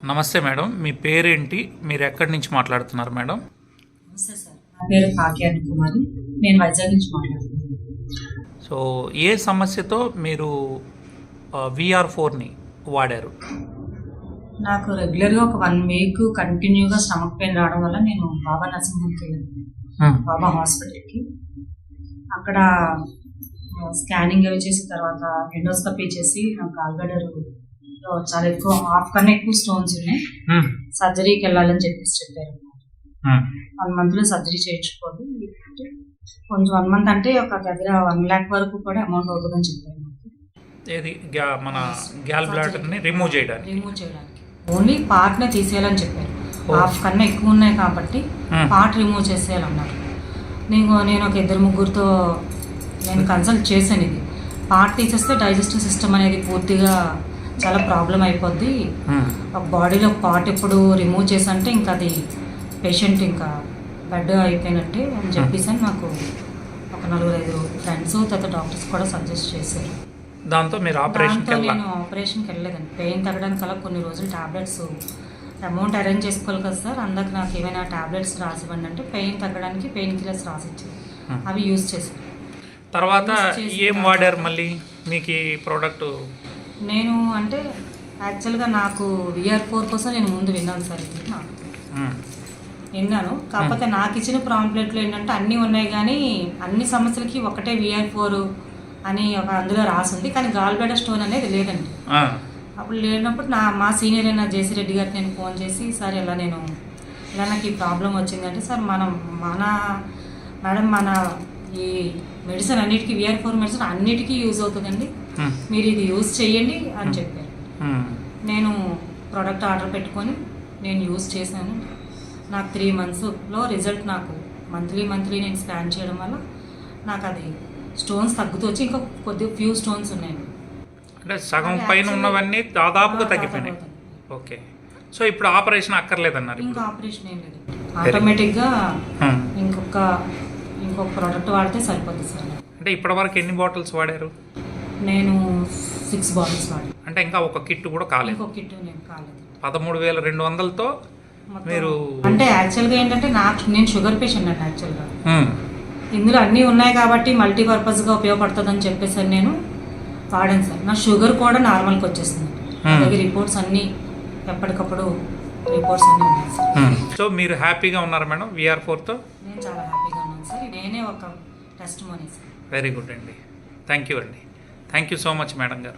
నమస్తే మేడం, మీ పేరేంటి? మీరు ఎక్కడి నుంచి మాట్లాడుతున్నారు మేడం? నమస్తే సార్, నా పేరు కాకి కుమారి. నేను వైజాగ్ నుంచి మాట్లాడుతున్నాను. సో ఏ సమస్యతో మీరు VR4ని వాడారు? నాకు రెగ్యులర్గా ఒక 1 వీక్ కంటిన్యూగా స్టమక్ పెయిన్ రావడం వల్ల నేను బాబా నర్సింగ్కి వెళ్ళాను, బాబా హాస్పిటల్కి. అక్కడ స్కానింగ్ అవి చేసిన తర్వాత ఎండోస్కోపీ చేసి నాకు గాల్బ్లాడర్ చాలా ఎక్కువ, హాఫ్ కన్నా ఎక్కువ స్టోన్స్ ఉన్నాయి, సర్జరీకి వెళ్ళాలని చెప్పారు. 1 monthలో సర్జరీ చేయించుకోవాలి. కొంచెం 1 month అంటే ఒక దగ్గర 1 lakh వరకు కూడా అమౌంట్ అవుతుందని చెప్పారు. ఏది మన గాల్బ్లాడర్ని రిమూవ్ చేయడానికి ఓన్లీ పార్ట్నే తీసేయాలని చెప్పారు. హాఫ్ కన్నా ఎక్కువ ఉన్నాయి కాబట్టి పార్ట్ రిమూవ్ చేసేయాలన్నారు. నేను ఒక 2-3 నేను కన్సల్ట్ చేశాను. ఇది పార్ట్ తీసేస్తే డైజెస్టివ్ సిస్టమ్ అనేది పూర్తిగా చాలా ప్రాబ్లం అయిపోద్ది. బాడీలో పార్ట్ ఎప్పుడు రిమూవ్ చేసంటే ఇంకా అది పేషెంట్ ఇంకా బెడ్ అయిపోయినట్టే అని చెప్పేసి నాకు ఒక 4-5 ఫ్రెండ్స్ తర్వాత డాక్టర్స్ కూడా సజెస్ట్ చేశారు. దాంతో మీరు నేను ఆపరేషన్కి వెళ్ళలేదండి. పెయిన్ తగ్గడానికి అలా కొన్ని రోజులు టాబ్లెట్స్ అమౌంట్ అరేంజ్ చేసుకోవాలి కదా సార్, అందుకు నాకు ఏమైనా టాబ్లెట్స్ రాసివ్వండి అంటే పెయిన్ తగ్గడానికి పెయిన్ కిల్లర్స్ రాసిచ్చారు. అవి యూజ్ చేశాను. తర్వాత ఏం వాడారు మళ్ళీ మీకు ఈ ప్రోడక్ట్? నేను అంటే యాక్చువల్గా నాకు VR4 కోసం నేను ముందు విన్నాను సార్. ఇది నాకు విన్నాను, కాకపోతే నాకు ఇచ్చిన ప్రాంప్లెట్లు ఏంటంటే అన్నీ ఉన్నాయి కానీ అన్ని సమస్యలకి ఒకటే VR4 అని ఒక అందులో రాసింది, కానీ గాల్బ్లాడర్ స్టోన్ అనేది లేదండి. అప్పుడు లేనప్పుడు మా సీనియర్ అయిన జేసీ రెడ్డి గారికి నేను ఫోన్ చేసి, సార్ ఇలా నాకు ఈ ప్రాబ్లం వచ్చిందంటే, సార్ మేడం మన ఈ మెడిసిన్ అన్నిటికీ VR4 మెడిసిన్ అన్నిటికీ యూజ్ అవుతుందండి, మీరు ఇది యూజ్ చేయండి అని చెప్పారు. నేను ప్రోడక్ట్ ఆర్డర్ పెట్టుకొని నేను యూజ్ చేశాను. నాకు 3 monthsలో రిజల్ట్, నాకు మంత్లీ నేను స్కాన్ చేయడం వల్ల నాకు అది స్టోన్స్ తగ్గుతూ వచ్చి ఇంకా ఫ్యూ స్టోన్స్ ఉన్నాయండి. అంటే సగం పైన ఉన్నవన్నీ దాదాపుగా తగ్గిపోయినాయి. ఓకే, సో ఇప్పుడు ఆపరేషన్ అక్కర్లేదన్నారు? ఇంకా ఆపరేషన్ ఏం లేదు, ఆటోమేటిక్గా ఇంకొక ప్రోడక్ట్ వాడితే సరిపోతుంది సార్. అంటే ఇప్పటివరకు ఎన్ని బాటిల్స్ వాడారు? నేను 6 బాటిల్స్ వాడాను. అంటే ఇంకా ఒక కిట్ కూడా కాలేదు? ఇంకొక కిట్ నేను కాలేదు. 13,200తో మీరు అంటే యాక్చువల్గా ఏంటంటే నేను షుగర్ పేషెంట్ అండి. యాక్చువల్గా ఇందులో అన్నీ ఉన్నాయి కాబట్టి మల్టీపర్పస్గా ఉపయోగపడుతుందని చెప్పేసి నేను వాడాను సార్. నా షుగర్ కూడా నార్మల్కి వచ్చేసింది. నా దగ్గర రిపోర్ట్స్ అన్నీ ఎప్పటికప్పుడు రిపోర్ట్స్ అన్నీ ఉన్నాయి సార్. సో మీరు హ్యాపీగా ఉన్నారా మేడం VR4తో? నేను చాలా హ్యాపీగా ఉన్నాను సార్. నేనే ఒక test money sir. Very good అండి, థ్యాంక్ యూ అండి, thank you so much madam గారు.